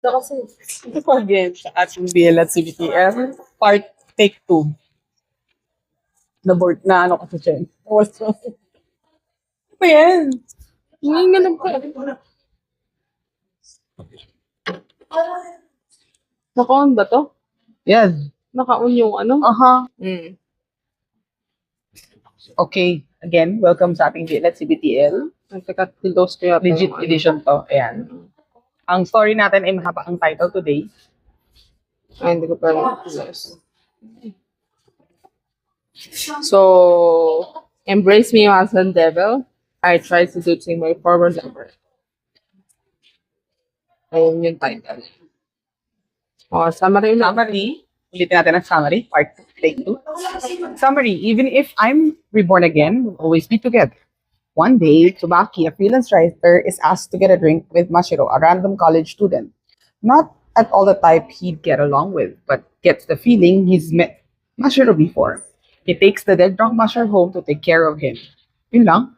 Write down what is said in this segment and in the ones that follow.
So, kasi, ito pa again sa ating BL at CBTF, part take 2. Na board na ano kasi siya. Also, ano ba yan? Hindi nga lang pa. Naka-on ba to? Yan. Naka-on yung ano? Aha. Okay. Again, welcome sa ating BL at CBTL. Nagkakatilos ko yata Legit yung ano. edition to. Ayan. Ang story natin ay mahaba ang title today. Ay, hindi ko pa natilos. So, embrace me as a devil. I try to do to my forward lover. Ayun yung title. O, summary na. Summary. Ulitin natin ang summary. Part take 2. Summary. Even if I'm reborn again, we'll always be together. One day, Tsubaki, a freelance writer, is asked to get a drink with Mashiro, a random college student. Not at all the type he'd get along with, but gets the feeling he's met Mashiro before. He takes the dead drunk Mashiro home to take care of him. Yun lang?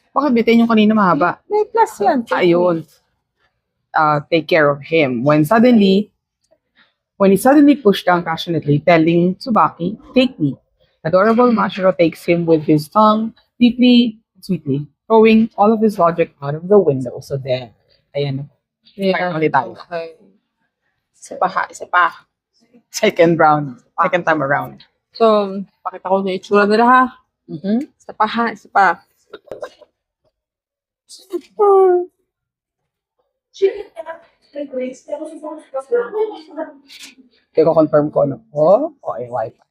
Bakit bitin yung kanina mahaba? May plus yan. Ayun. Take care of him. When he suddenly pushed down passionately, telling Tsubaki, take me. Adorable Mashiro takes him with his tongue, deeply, sweetly, throwing all of his logic out of the window. So there. Ayan. Yeah. Ulit tayo. Okay. Isa pa. Second round. Second time around. So, pakita ko na itsura nila ha. Isa pa. Kaya ko confirm ko, no? Oh, okay, wifi.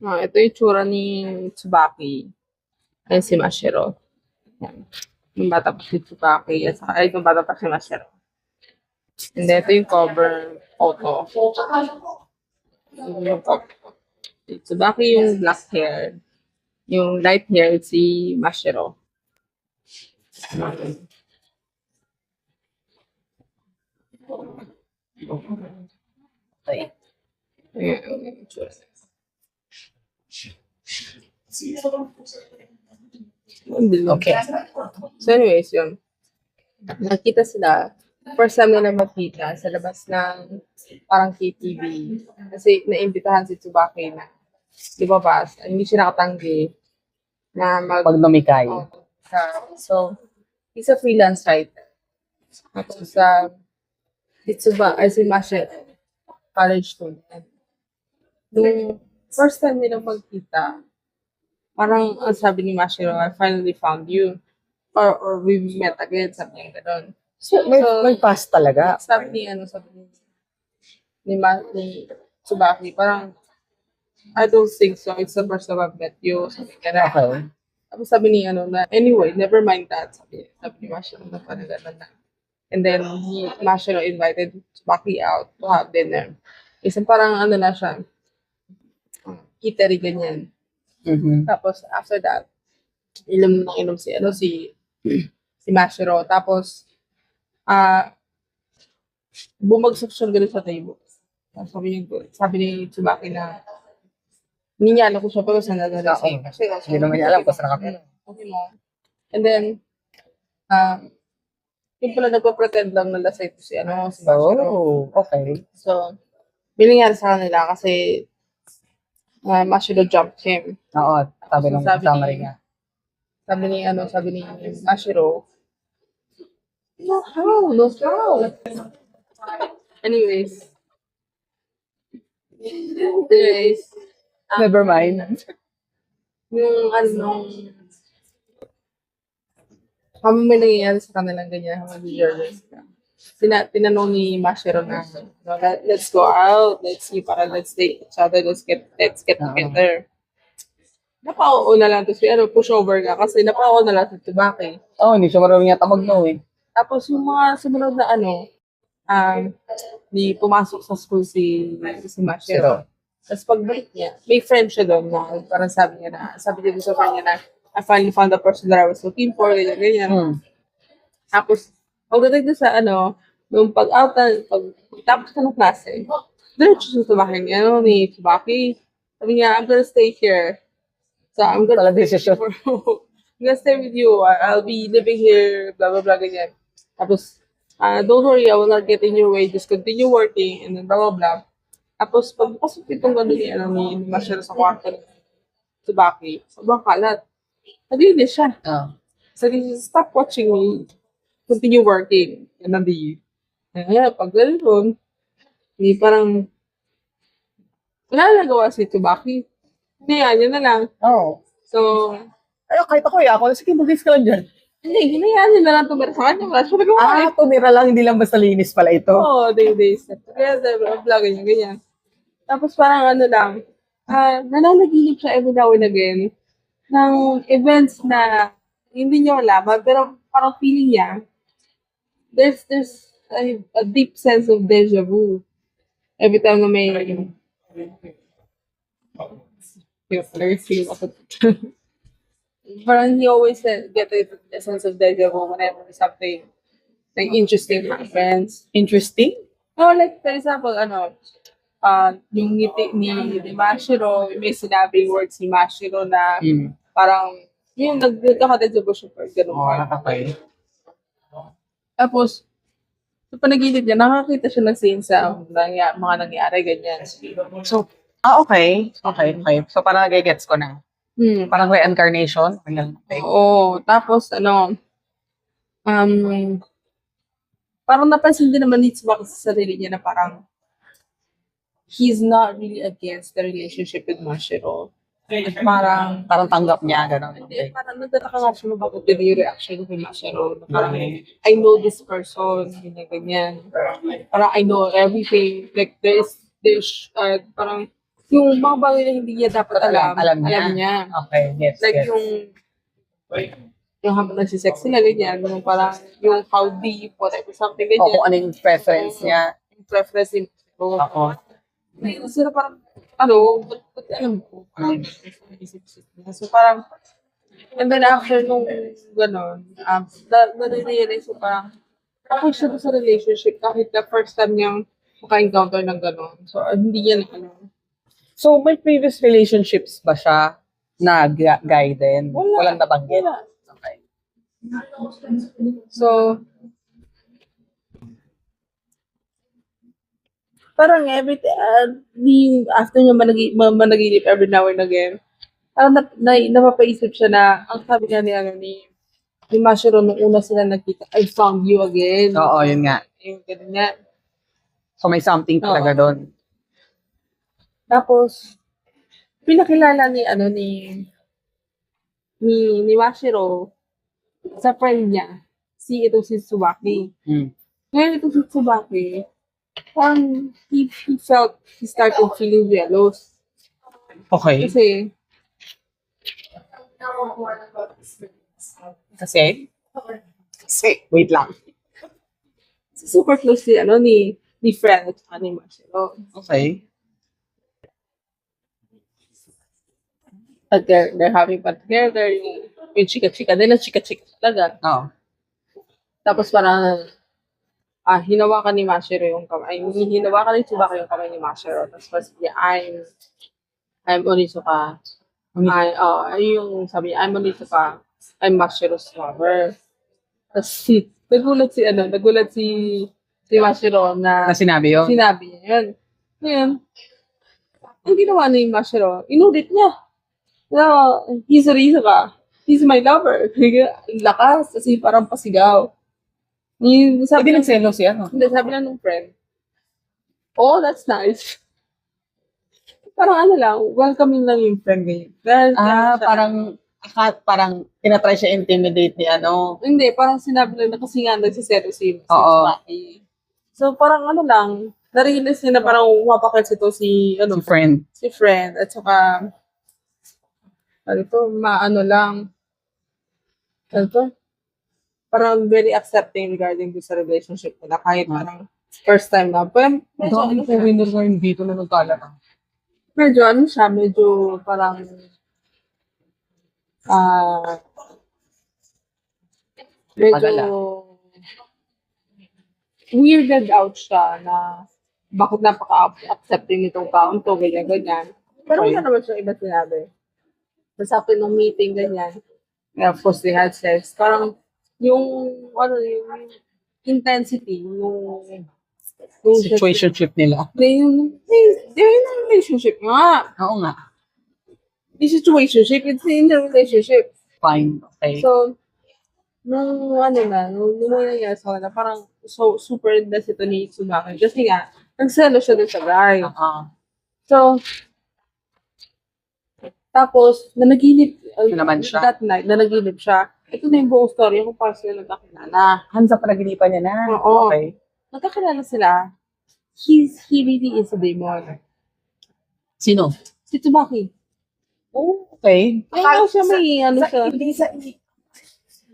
Ito yung itsura ni Tsubaki. Ayan si Mashiro. Yan. Yung bata pa si Tsubaki. Ay, yung bata pa si Mashiro. And then, ito yung cover photo. Yung cover. Si Tsubaki yung black hair. Yung light hair si Mashiro. Okay. Ayan yung itsura. Okay. So anyways, yun. Nakita sila. First time nila magkita sa labas ng parang KTV. Kasi naimbitahan si Tsubaki na lumabas. Hindi siya nakatanggi na Pag numikay. So, he's a freelance writer. Tapos si Mashiro, college student. Nung first time nila magkita, parang ang sabi ni Mashiro, I finally found you. Or we met again, sabi niya gano'n. So, may pass talaga. Sabi ni Tsubaki, parang, I don't think so. It's the first time I've met you. Sabi niya Okay. Tapos sabi ni na, anyway, never mind that. Sabi ni Mashiro na parang gano'n na. And then, Mashiro invited Tsubaki out to have dinner. Isang parang na siya, eatery ganyan. Tapos, after that, inom si Mashiro. Tapos, bumagsak siya gano'n sa table. Sabi ni Tsubaki na, hindi niya alam kung siya pero saan nag-resign. Kasi Hindi naman niya alam kung saan nakapila. Okay mo. And then, yung pala nagpa-pretend lang na lasay ito si Mashiro. Oh, okay. So, bilingyari sa kanila kasi Mashiro jumped him. Oo, sabi ng summary niya. Sabi ni Mashiro, no how. Anyways, Never mind. yung habang may nangyayari sa kanilang ganyan, habang journey tinanong ni Mashiro na, let's go out, let's see, para let's date each other, let's get together. Napao na lang to si pushover nga kasi napao na lang si Tsubaki. Hindi siya marunong yata mag-no eh. Tapos yung mga sumunod na di pumasok sa school si Mashiro. Tapos pagbalik niya, may friend siya doon na parang sabi niya sa kanya na, I finally found the person that I was looking for, ganyan. Tapos, pagdating doon sa yung pagtapos na ng klase, diretso sa bahay ni Tsubaki. Sabi niya, I'm gonna stay here. So, I'm gonna stay with you. I'll be living here, blah, blah, blah, ganyan. Tapos, don't worry, I will not get in your way, just continue working, and then blah, blah, blah. Tapos, pagpasok itong gano'n ni Marshall sa kwarto ni Tsubaki, sobrang kalat. Nalinis siya. Sabi niya, stop watching me, continue working. And then pag gano'n, hindi parang, wala na nagawa si Tsubaki. Hinayaan niya na lang. Oh. So, Ay, kahit ako, sige, mag-guess ka lang dyan. hindi, hinayaan niya na lang tumira sa kanya. Wala siya nagawa. Tumira lang, hindi lang basta linis pala ito. Oo, they step together, blah, blah, ganyan. Tapos parang ano lang, nananaginip siya every now and again ng events na hindi niya malaman, pero parang feeling niya, there's a deep sense of deja vu every time na may parang he always get a sense of deja vu whenever something like interesting happens. Interesting? Oh, like for example, yung ngiti ni Mashiro, may sinabing words ni Mashiro na parang yung nagkakadad sa bush for ganun. Okay. Tapos, sa panaginip niya, nakakita siya ng scene sa mga nangyari, ganyan. So, okay. So, parang nag-gets ko na. Parang reincarnation. Oo. Tapos, parang napansin din naman ni Tsubaki sa sarili niya na parang he's not really against the relationship with Mashiro. Parang tanggap niya, gano'n. parang nagtataka nga siya bakit yun yung reaction ko kay Mashiro. Parang, I know this person, ganyan. Parang I know everything. Like, there's parang, yung mga bagay na hindi niya dapat alam niya. Okay, yes. Like, yung habang nagsisex sila, ganyan. Yung parang, yung how deep, whatever, something ganyan. Kung ano yung preference niya. Yung preference niya. Oo. Sila parang, ba't alam ko? So parang, and then after nung gano'n, na-realize ko parang, okay siya sa relationship kahit the first time niyang maka-encounter ng gano'n. So, hindi niya na So, may previous relationships ba siya na guy din? Walang nabanggit? Wala. Okay. So, parang after niya managinip every now and again, parang napapaisip siya na, ang sabi nga ni Mashiro nung una sila nagkita, I found you again. Oo, yun nga. Yung ganyan. So, may something talaga doon. Tapos, pinakilala ni Mashiro sa friend niya, si Tsubaki. Ngayon itong si Tsubaki, parang he started feeling jealous. Okay. Kasi, wait lang. Super close ni friend at ni Mashiro. Okay. At they're having fun together, yung chika-chika nila, chika-chika talaga. Oo. Tapos parang, hinawakan ni Mashiro yung kamay. Hinawakan ni Tsubaki yung kamay ni Mashiro. Tapos sabi niya, I'm Onizuka. Yung sabi niya, I'm Onizuka. I'm Mashiro's lover. Tapos nagulat si Mashiro na sinabi yun? Sinabi niya yun. Ngayon, ang ginawa ni Mashiro, inulit niya. No, he's Onizuka. He's my lover. Lakas, kasi parang pasigaw. Sabi nagselos yan. Hindi, sabi lang ng friend, oh, that's nice. Parang welcoming lang yung friend ngayon. Parang tinatry siya intimidate ni Hindi, parang sinabi lang na kasi nga nagsiselos si Tsubaki. So, parang na-realize niya na parang umapakit si friend. Si friend. At saka, parang very accepting regarding sa relationship nila. Kahit parang first time na. Pero medyo ngayon dito na nagkala. Medyo parang weirded out siya na bakit napaka-accepting nitong taon to, ganyan. Pero wala naman siya iba sinabi. Tapos after ng meeting, ganyan. Yeah, of course, they had sex. Parang, yung intensity nung Situationship nila. they're in a relationship nga. Oo nga. The situationship, it's in the relationship. Fine. Okay. So, nung may nangyari sa kanila, parang super invest ito ni Tsubaki. Kasi nga, nagselo siya dun sa guy. So, tapos, nanaginip, naman siya. that night, nanaginip siya. Ito na yung buong story kung paano sila nagkakilala. Hansa panaginipan niya na. Oo. Okay. Nagkakilala sila. He really is a demon. Sino? Si Tsubaki. Oh, okay. Kaya siya may siya.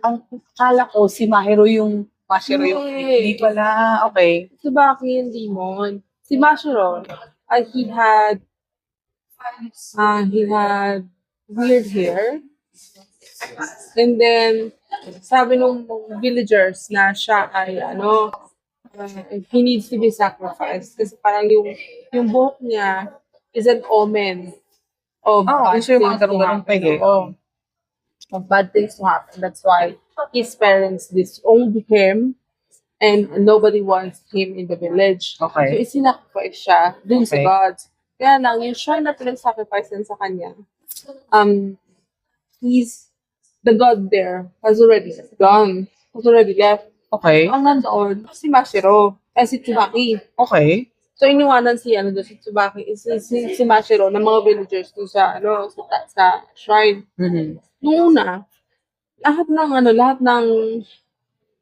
Ang akala ko si Mahiro yung yung hindi pala. Okay. Tsubaki yung demon. Si Mashiro, he had weird hair. And then, sabi nung villagers na siya ay he needs to be sacrificed. Kasi parang yung buhok niya is an omen of bad siya yung things mga to ganun-ganun happen. peg eh. Of bad things to happen. That's why his parents disowned him and nobody wants him in the village. Okay. So, isinacrifice siya dun sa Okay. gods. Kaya lang, yung shrine na pinag-sacrifice din sa kanya, the god there has already gone. Has already left. Okay. Ang nandoon, si Mashiro, si Tsubaki. Okay. So, iniwanan si Tsubaki, si Mashiro, ng mga villagers doon sa shrine. Mm-hmm. Noong una, lahat ng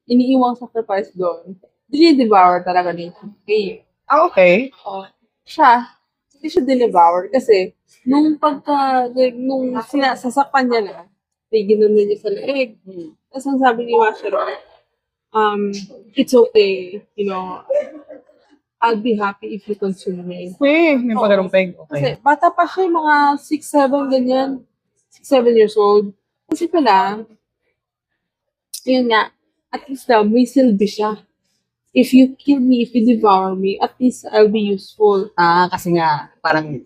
iniiwang sacrifice doon, dinidevour talaga ni Tsubaki. Okay. Hindi siya dinidevour kasi nung sinasakpan niya na, ginanon niya sa leeg. Tapos ang sabi ni Mashiro, it's okay, I'll be happy if you consume me. May pagarong peg. Kasi Okay. bata pa siya, mga 6, 7, ganyan. 6, 7 years old. Kasi pala, yun nga, at least daw, may silbi siya. If you kill me, if you devour me, at least I'll be useful. Kasi nga, parang,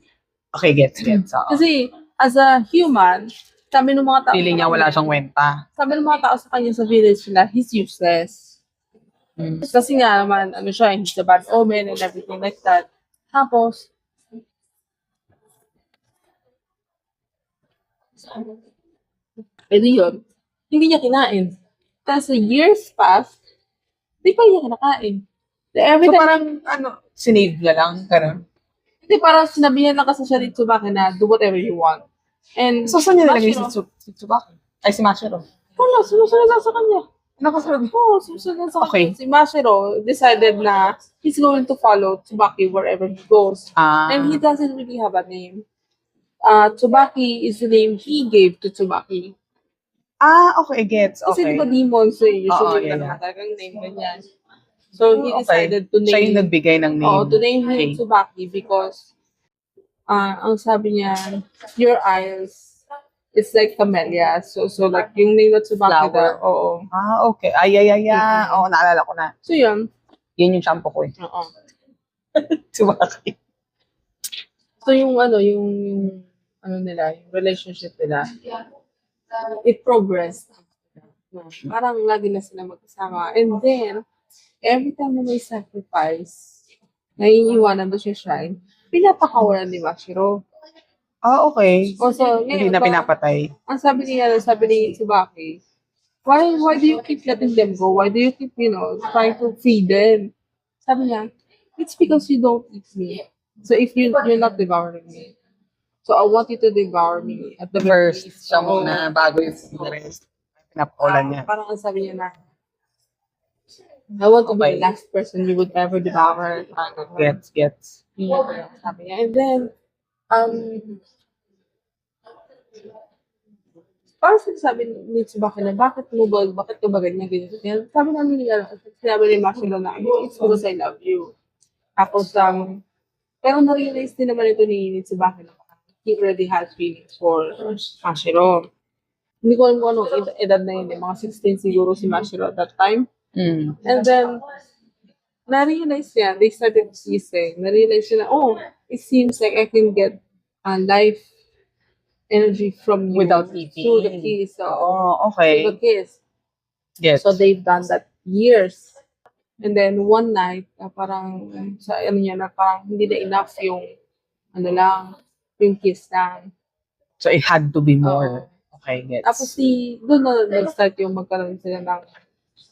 okay, gets. Oo. Kasi, as a human, sabi ng mga tao, Feeling niya wala siyang wenta. sabi ng mga tao sa kanya sa village nila, he's useless. Kasi nga naman, he's the bad omen and everything like that. Tapos, yun, hindi niya kinain. Kasi years passed, di pa niya kinakain. So parang, sinave niya lang, ganun. Hindi, parang sinabihan lang kasi siya ni Tsubaki na do whatever you want. And, So saan niya nilagay Mashiro, si Tsubaki? Ay, si Mashiro. wala, sumusunod lang sa kanya. Nakasunod. Oo, sumusunod lang sa kanya. Okay. Si Mashiro decided na he's going to follow Tsubaki wherever he goes. And he doesn't really have a name. Tsubaki is the name he gave to Tsubaki. Okay, gets. Kasi Okay. di ba demons usually yeah. talagang name ganyan. So he decided to Siya yung name nagbigay ng name. to name him Okay. Tsubaki because ang sabi niya, your eyes it's like camellias. So like yung name na Tsubaki Flower. daw. Oo. Okay. Ay. Oo, naalala ko na. So yun. Yan yung shampoo ko eh. Oo. Tsubaki. So yung nila, yung relationship nila, it progressed. Parang lagi na sila magkasama. And then, every time na may sacrifice, naiiwanan doon siya shrine, pinapakawalan ni Mashiro. Okay. Also, Hindi na pinapatay. Ang sabi ni Tsubaki, why do you keep letting them go? Why do you keep, trying to feed them? Sabi niya, it's because you don't eat me. So if you're not devouring me. So I want you to devour me at the First, least. siya muna, bago yung rest. Pinapaulan niya. Parang ang sabi niya na, I want to be Okay. the last person you would ever devour. Gets. Sabi niya. And then, parang sabi ni Tsubaki na, bakit ka ba ganyan? Sabi namin niya, sinabi ni Mashiro na, it's because I love you. Tapos, pero na-realize din naman ito ni Tsubaki na he already has feelings for Mashiro. Hindi ko alam kung anong edad na yun. Mga 16 siguro si Mashiro at that time. And then, na-realize niya, they started kissing. Na-realize niya na, it seems like I can get life energy from you Without eating. through the kiss. Okay. Through the kiss. Gets. So they've done that years. And then one night, parang sa ano niya na parang hindi na enough yung ano lang, yung kiss lang. So it had to be Oo. more. Okay, Tapos gets. doon na nag-start yung magkaroon sila ng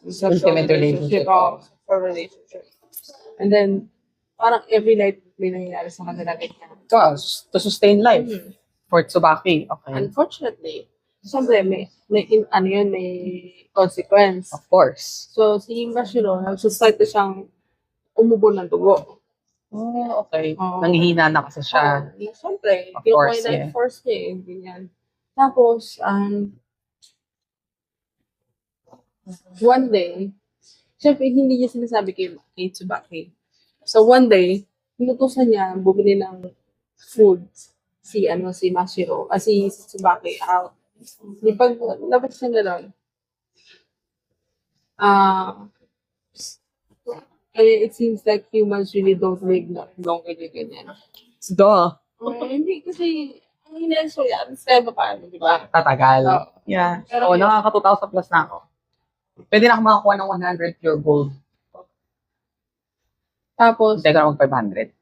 sexual Intimate relationship. or relationship. And then, parang every night may nangyayari sa kanila ganyan. To sustain life. Hmm. For Tsubaki. Okay. Unfortunately, siyempre ano yun, may consequence. Of course. So, si Mashiro, nag-start na siyang umubol ng dugo. Oh, okay. Oo. Nanghihina na kasi siya. Siyempre, Of hindi ko course, kayo yeah. na-force niya eh, ganyan. Tapos, one day, siyempre, hindi niya sinasabi kay Tsubaki. So, one day, inutusan niya bumili ng food si Mashiro, si Tsubaki out. Yung pag labas niya gano'n, it seems like humans really don't live long ganyan. Duh. Hindi kasi, ang hinenso yan, step pa, di ba? Tatagal. Oo. Yeah. Pero Oo, nakaka-2,000 plus na ako. Pwede na ako makakuha ng 100 pure gold. Tapos, Hindi ka mag 500.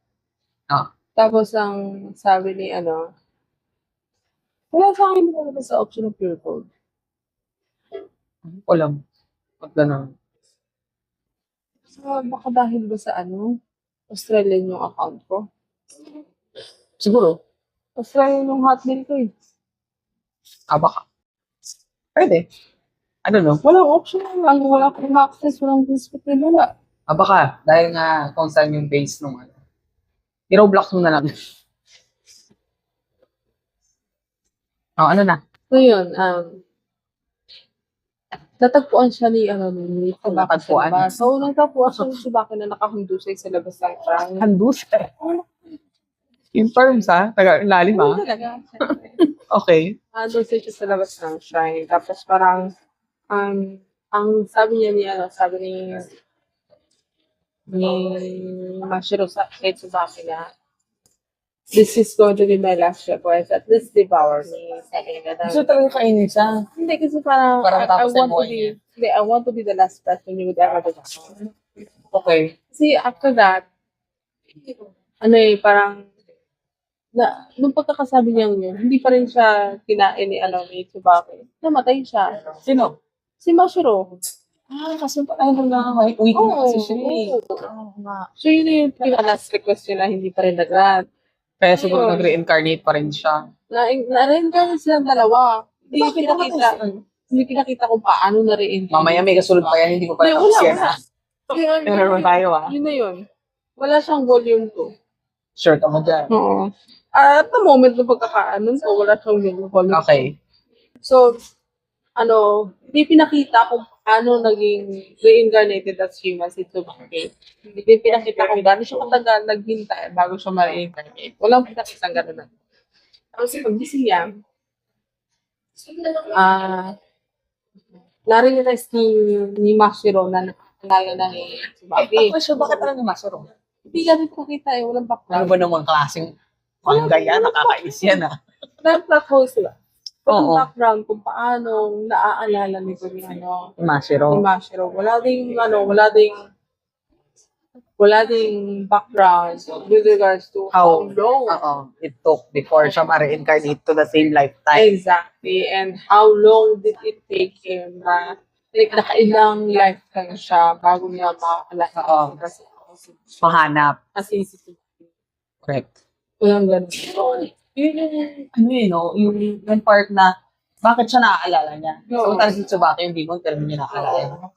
tapos ang sabi ni wala sa akin talaga sa option of pure gold. Alam. Pag gano'n. So, baka dahil ba sa Australian yung account ko? Siguro. Australian yung hotmail ko eh. Baka. Pwede. I don't know. Walang option lang. Wala akong access. Walang perspective. Wala. Baka. Dahil nga kung saan yung base nung i-roblox mo na lang. Ano na? So yun, natagpuan siya ni Tsubaki sa Natagpuan? labas. So, natagpuan siya ni Tsubaki na nakahandusay sa labas ng shrine. Handusay. In terms taga-ilalim Ano talaga? Okay. Handusay siya sa labas ng shrine. Tapos parang, ang sabi niya sabi ni Mashiro kay Tsubaki na, this is going to be my last request. At least devour me. Sabi niya na. Gusto talaga kainin siya. Hindi kasi parang, Para matapos na I want to buhay be, niya. hindi, I want to be the last person you would ever devour. Okay. Kasi after that, parang, nung pagkakasabi niya yun, hindi pa rin siya kinain ni Tsubaki. Namatay siya. Sino? Si Mashiro. Kasi ayun na nga. Weak na kasi siya eh. So yun yung pinaka-last request niya na hindi pa rin nag-grant. Kaya siguro nag-reincarnate pa rin siya. Na-reincarnate silang dalawa. Hindi pinakita kung paano na-reincarnate. Mamaya may kasunod pa yan, hindi ko pa Wala. Pero naman tayo Yun na yun. Wala siyang volume 2. Sure ka mo dyan. Oo. At the moment ng pagkakaanon ko, wala siyang volume 2. Okay. So, hindi pinakita kung paano naging reincarnated as human si Tsubaki. Hindi pinakita kung gano'n siya katagal naghintay bago siya ma-reincarnate. Walang pinakita gano'n. Tapos pag-gising niya, narinig ni Mashiro na nakakilala na ni Tsubaki. Bakit talaga Masuro? Hindi ganun ko kita walang Ano background. ba namang klaseng manga yan? Nakakais yan Plot hole sila. Oo. Walang background kung paano naaalala nito ni Masuro. Mashiro. Wala ding background with regards to How long. It took before siya ma-reincarnate to the same lifetime. Exactly. And how long did it take him na nakailang lifetime siya bago niya makakalaga. Mahanap. Kasi si Tsubaki. Correct. Walang ganun. Yun yung part na bakit siya naaalala niya. So, Oo. talagang si Tsubaki yung demon, pero hindi niya naaalala.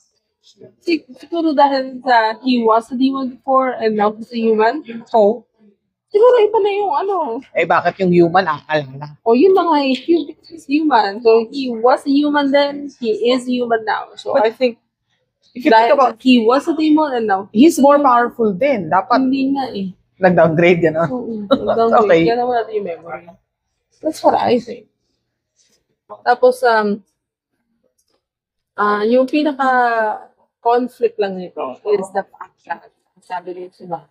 Siguro dahil he was a demon before and now he's a human. So, Siguro iba na yung bakit yung human naaalala? yun na nga he's human. So he was a human then, he is human now. So I think If you think about, he was a demon and now he's more powerful din. Dapat hindi na eh. nag-downgrade yan. Okay. Kaya naman natin yung memory. That's what I think. Tapos, yung pinaka-conflict lang nito is the fact that sabi rin siya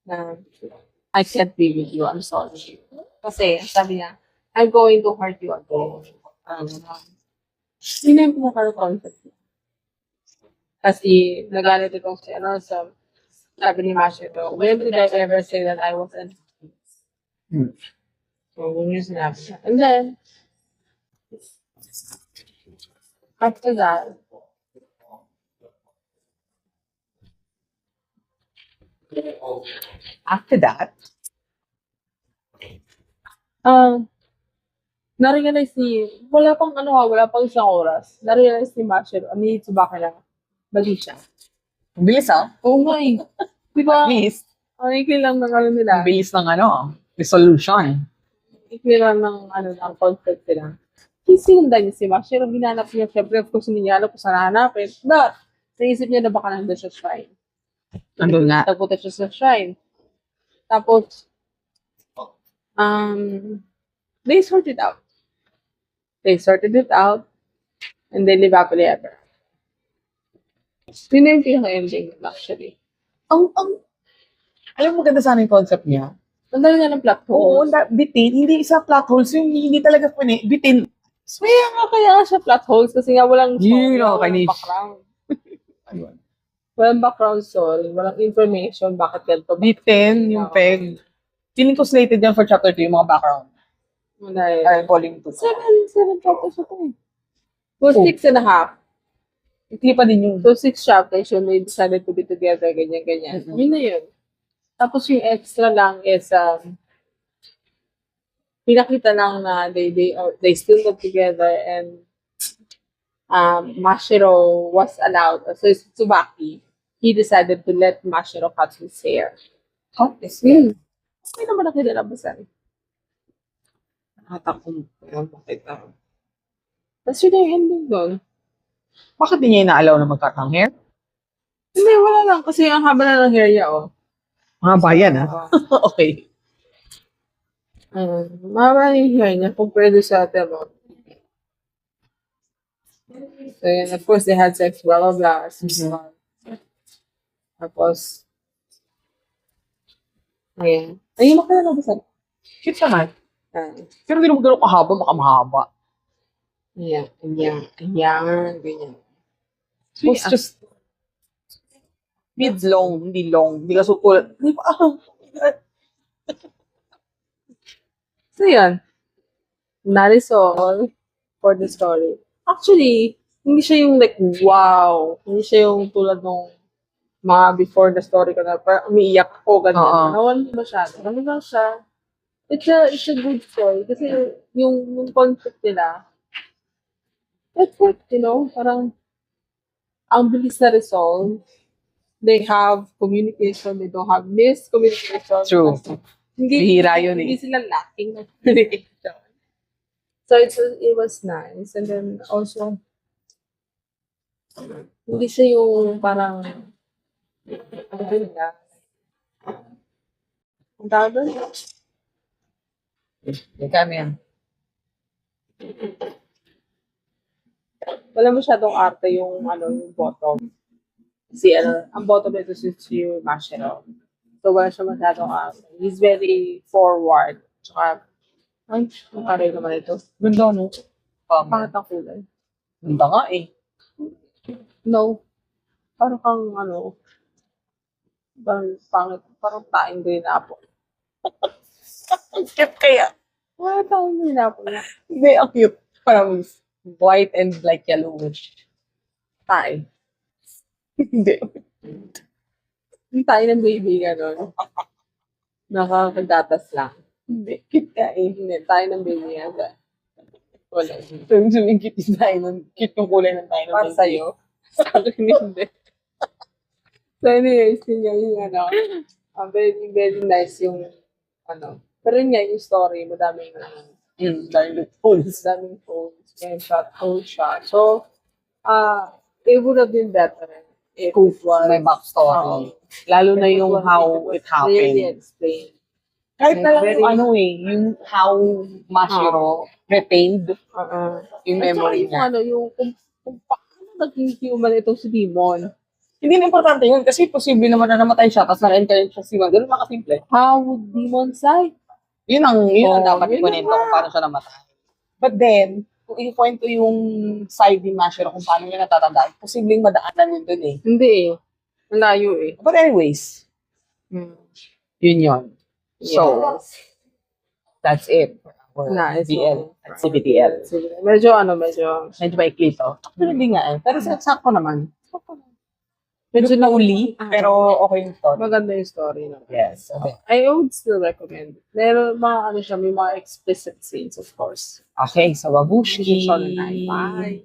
na I can't be with you, I'm sorry. Kasi, sabi niya, I'm going to hurt you again. Yun na yung pinaka-conflict. Kasi nagalit itong si ano, so sabi ni Mashiro, when did I ever say that I wasn't? Hmm. So, yun yung sinabi niya. And then, after that, After that, na-realize ni, wala pang isang oras, na-realize ni Mashiro, ni Tsubaki na, mali siya. ang bilis Oh my, di ba? At least, Ang ikli lang ng ano nila, ang bilis ng resolution. ikli lang ng ano, ng concept nila. Sinundan niya si Mashiro, hinanap niya, syempre, of course, hindi niya alam kung saan hanapin. But, naisip niya na baka nandun siya shrine. Nandun nga. Nagpunta siya sa shrine. Tapos, they sorted out. They sorted it out, and they live happily ever. Yun na yung pinaka-ending, actually. Alam mo, maganda sana yung concept niya. Ang dami nga ng plot Oo, holes. bitin. Hindi isa plot holes. Yung hindi talaga bitin. Kaya nga siya plot holes kasi nga walang story, Yun, walang kainis. background. Ayun. Walang background story, walang information, bakit ganito. Bitin, yung peg. Feeling ko slated yan for chapter 2, yung mga background. Ay, volume 2. Seven chapters ito eh. So, 6.5. Ikli pa din yung... So, 6 chapters yun, they decided to be together, ganyan-ganyan. Mhm. Yun na yun. Tapos yung extra lang is, pinakita lang na they still live together and Mashiro was allowed, so it's Tsubaki, he decided to let Mashiro cut his hair. Cut his Hmm. Hindi naman nakilalabasan. Nakatakong. Bakit? Tapos yun na yung ending doon. Bakit di niya inaalaw na mag-cut ng hair? Hindi, wala lang. Kasi ang haba na ng hair niya, oh. Mga bayan, Okay. Mahaba na yung hair niya compared sa Temo. So, yun, of course, they had sex, blah, blah, blah. Tapos, ayan. Ayun, makilalabasan. Cute naman. Ah, Pero hindi naman ganun kahaba, baka mahaba. Ayan, ganyan. So, it's just mid-long, hindi long. Hindi ka sukul. Hindi pa, So, yan. That is all for the story. Actually, hindi siya yung like, wow. Hindi siya yung tulad nung mga before the story ko na parang umiiyak ako, ganyan. Oo. Nawan masyado. Ano lang siya? It's a good story. Kasi yung concept nila, that's it, parang ang bilis na resolve. They have communication, they don't have miscommunication. True. Kasi Bihira yun eh. Hindi sila lacking ng communication. So it was nice. And then also, hindi siya yung parang, ano nila, ang tawag doon? Kami yan. Wala masyadong arte yung bottom. Kasi ang bottom nito si Mashiro. So wala siya masyadong arte. He's very forward. Tsaka, ang karay naman ito. Ganda, no? Pangat ang kulay. Ganda nga eh. No. Parang kang parang pangit. Parang taing green apple. Ang cute kaya. Wala taing green apple. Hindi, ang cute. Parang white and like yellowish. Tay. Hindi. Yung tayo ng baby, gano'n. Nakakagatas lang. Hindi. Cute ka eh. Hindi, tayo ng baby yan. Wala. So, yung sumingkit yung tayo ng cute yung kulay ng tayo ng Para sa'yo. Sa akin, hindi. So anyways, yun nga yung very, very nice yung pero yun nga yung story, madaming Dahil loopholes. daming whole shot. So, it would have been better if Kung it was may backstory. Lalo na yung how it clearly happened. explained. Kahit na lang Very- yung yung how Mashiro retained yung memory niya. Yung kung paano naging human itong si Demon. Hindi na importante yun kasi posible naman na namatay siya tapos na-encourage siya si Juan. Ganun lang kasimple. How would Demon say? Yun ang dapat yun ikunento na. kung paano siya namatay. But then, kung ikwento yung side ni Mashiro kung paano niya natatandaan, posibleng madaanan yun dun eh. Hindi eh. Malayo eh. But anyways, Hmm. yun yun. So, Yes. that's it for our Nice. BL at CBTL. Sige. Medyo medyo Medyo maikli to. Actually, hindi nga eh. Pero sakto naman. medyo Medyo nauli, Ah. pero okay yung story. maganda yung story na. Yes. Okay. I would still recommend it. Meron mga siya, may mga explicit scenes of course. Okay, so Babushki. Bye.